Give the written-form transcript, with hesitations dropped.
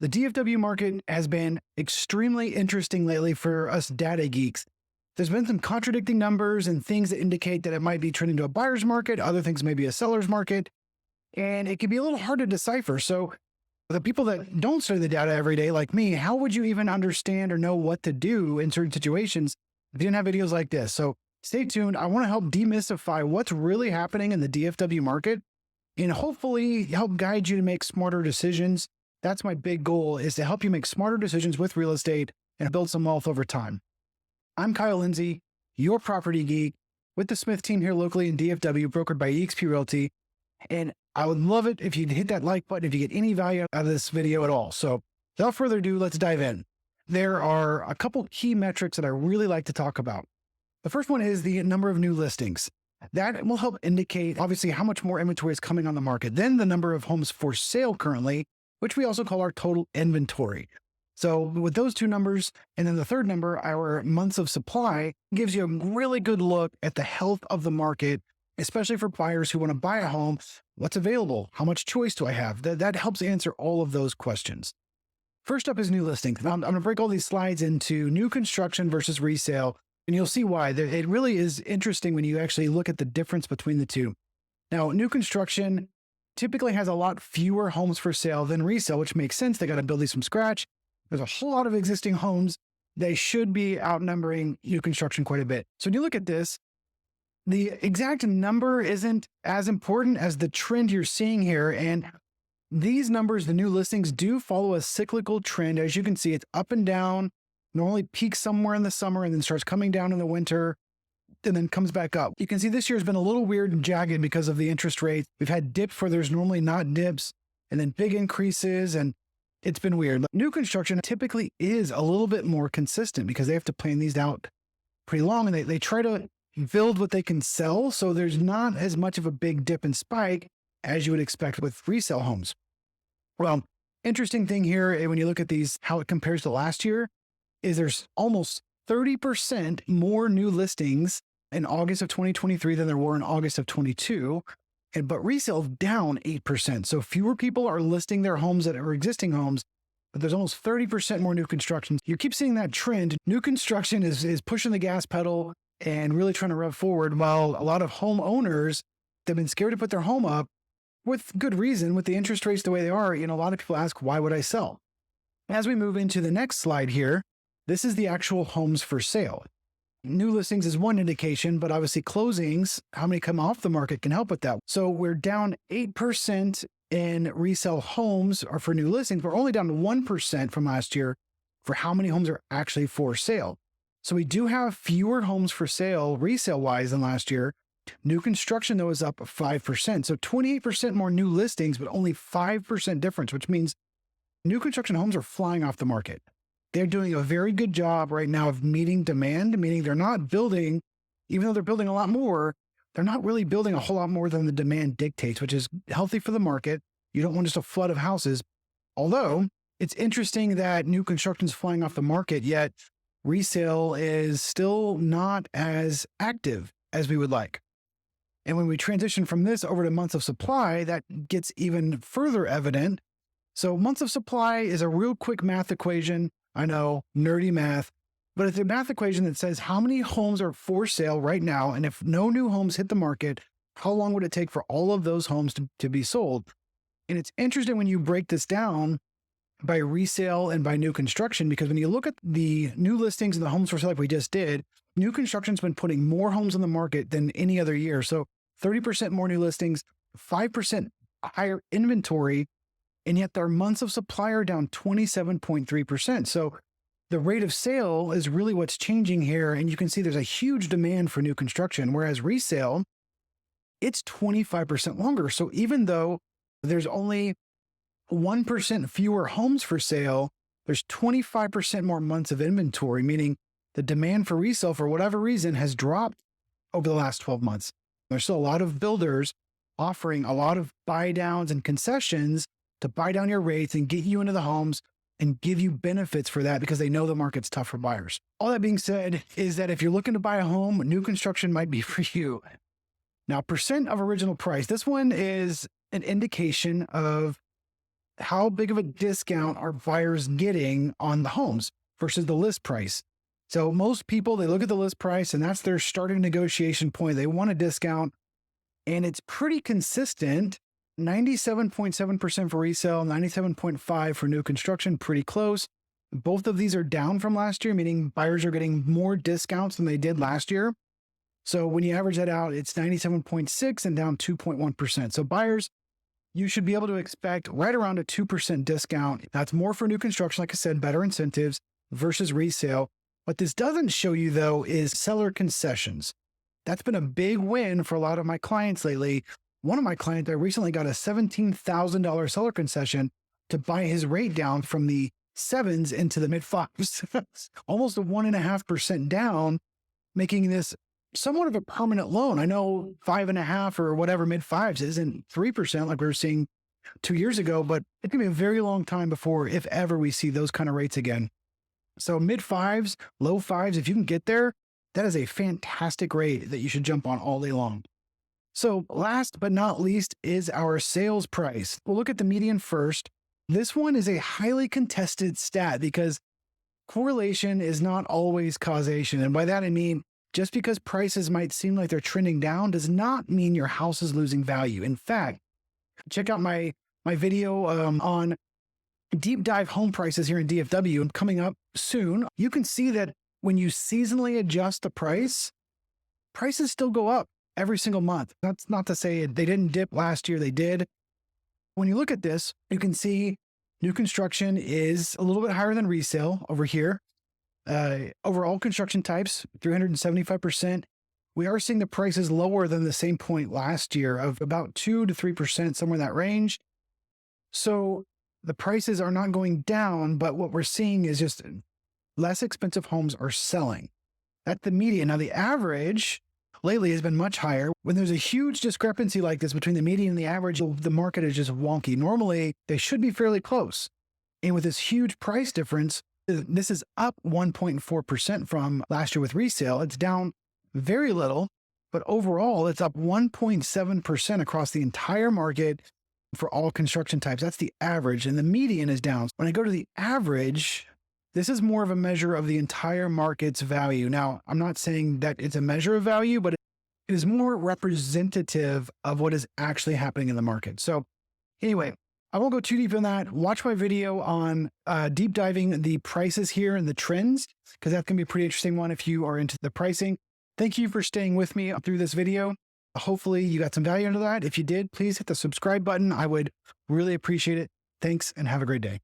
The DFW market has been extremely interesting lately for us data geeks. There's been some contradicting numbers and things that indicate that it might be trending to a buyer's market, other things may be a seller's market, and it can be a little hard to decipher. So the people that don't study the data every day, like me, how would you even understand or know what to do in certain situations if you didn't have videos like this? So stay tuned. I want to help demystify what's really happening in the DFW market and hopefully help guide you to make smarter decisions. That's my big goal, is to help you make smarter decisions with real estate and build some wealth over time. I'm Kiel Lindsey, your property geek with the Smith team here locally in DFW, brokered by eXp Realty. And I would love it if you'd hit that like button if you get any value out of this video at all. So without further ado, let's dive in. There are a couple key metrics that I really like to talk about. The first one is the number of new listings. That will help indicate, obviously, how much more inventory is coming on the market. Then the number of homes for sale currently, which we also call our total inventory. So with those two numbers, and then the third number, our months of supply, gives you a really good look at the health of the market, especially for buyers who want to buy a home. What's available? How much choice do I have? That helps answer all of those questions. First up is new listings. Now, I'm going to break all these slides into new construction versus resale, and you'll see why. It really is interesting when you actually look at the difference between the two. Now, new construction typically has a lot fewer homes for sale than resale, which makes sense. They got to build these from scratch. There's a whole lot of existing homes. They should be outnumbering new construction quite a bit. So when you look at this, the exact number isn't as important as the trend you're seeing here. And these numbers, the new listings, do follow a cyclical trend. As you can see, it's up and down, normally peaks somewhere in the summer and then starts coming down in the winter, and then comes back up. You can see this year has been a little weird and jagged because of the interest rates. We've had dips where there's normally not dips, and then big increases, and it's been weird. New construction typically is a little bit more consistent because they have to plan these out pretty long, and they try to build what they can sell. So there's not as much of a big dip and spike as you would expect with resale homes. Well, interesting thing here, when you look at these, how it compares to last year, is there's almost 30% more new listings in August of 2023 than there were in August of 22. But resale down 8%. So fewer people are listing their homes that are existing homes, but there's almost 30% more new construction. You keep seeing that trend. New construction is pushing the gas pedal and really trying to rev forward, while a lot of homeowners, they've been scared to put their home up with good reason. With the interest rates the way they are, a lot of people ask, why would I sell? As we move into the next slide here, this is the actual homes for sale. New listings is one indication, but obviously closings, how many come off the market, can help with that. So we're down 8% in resale homes or for new listings. We're only down 1% from last year for how many homes are actually for sale. So we do have fewer homes for sale resale-wise than last year. New construction, though, is up 5%. So 28% more new listings, but only 5% difference, which means new construction homes are flying off the market. They're doing a very good job right now of meeting demand, meaning they're not building, even though they're building a lot more, they're not really building a whole lot more than the demand dictates, which is healthy for the market. You don't want just a flood of houses. Although it's interesting that new construction is flying off the market, yet resale is still not as active as we would like. And when we transition from this over to months of supply, that gets even further evident. So months of supply is a real quick math equation. I know, nerdy math, but it's a math equation that says how many homes are for sale right now, and if no new homes hit the market, how long would it take for all of those homes to be sold? And it's interesting when you break this down by resale and by new construction, because when you look at the new listings and the homes for sale like we just did, new construction's been putting more homes on the market than any other year. So 30% more new listings, 5% higher inventory, and yet their months of supply are down 27.3%. So the rate of sale is really what's changing here. And you can see there's a huge demand for new construction, whereas resale, it's 25% longer. So even though there's only 1% fewer homes for sale, there's 25% more months of inventory, meaning the demand for resale, for whatever reason, has dropped over the last 12 months. There's still a lot of builders offering a lot of buy downs and concessions to buy down your rates and get you into the homes and give you benefits for that because they know the market's tough for buyers. All that being said is that if you're looking to buy a home, new construction might be for you. Now, percent of original price, this one is an indication of how big of a discount are buyers getting on the homes versus the list price. So most people, they look at the list price and that's their starting negotiation point. They want a discount and it's pretty consistent. 97.7% for resale, 97.5% for new construction, pretty close. Both of these are down from last year, meaning buyers are getting more discounts than they did last year. So when you average that out, it's 97.6 and down 2.1%. So buyers, you should be able to expect right around a 2% discount. That's more for new construction, like I said, better incentives versus resale. What this doesn't show you though is seller concessions. That's been a big win for a lot of my clients lately. One of my clients, I recently got a $17,000 seller concession to buy his rate down from the 7s into the mid 5s, almost a 1.5% down, making this somewhat of a permanent loan. I know 5.5 or whatever mid 5s isn't 3% like we were seeing 2 years ago, but it can be a very long time before, if ever, we see those kind of rates again. So mid 5s, low 5s, if you can get there, that is a fantastic rate that you should jump on all day long. So last but not least is our sales price. We'll look at the median first. This one is a highly contested stat because correlation is not always causation. And by that, I mean, just because prices might seem like they're trending down does not mean your house is losing value. In fact, check out my video on deep dive home prices here in DFW coming up soon. You can see that when you seasonally adjust the price, prices still go up every single month. That's not to say they didn't dip last year, they did. When you look at this, you can see new construction is a little bit higher than resale over here. Overall construction types, 375%. We are seeing the prices lower than the same point last year of about 2 to 3%, somewhere in that range. So the prices are not going down, but what we're seeing is just less expensive homes are selling. That's the median. Now the average lately has been much higher. When there's a huge discrepancy like this between the median and the average, the market is just wonky. Normally, they should be fairly close. And with this huge price difference, this is up 1.4% from last year with resale. It's down very little, but overall, it's up 1.7% across the entire market for all construction types. That's the average, and the median is down. When I go to the average, this is more of a measure of the entire market's value. Now, I'm not saying that it's a measure of value, but it is more representative of what is actually happening in the market. So anyway, I won't go too deep in that. Watch my video on deep diving the prices here and the trends, because that can be a pretty interesting one if you are into the pricing. Thank you for staying with me through this video. Hopefully you got some value out of that. If you did, please hit the subscribe button. I would really appreciate it. Thanks and have a great day.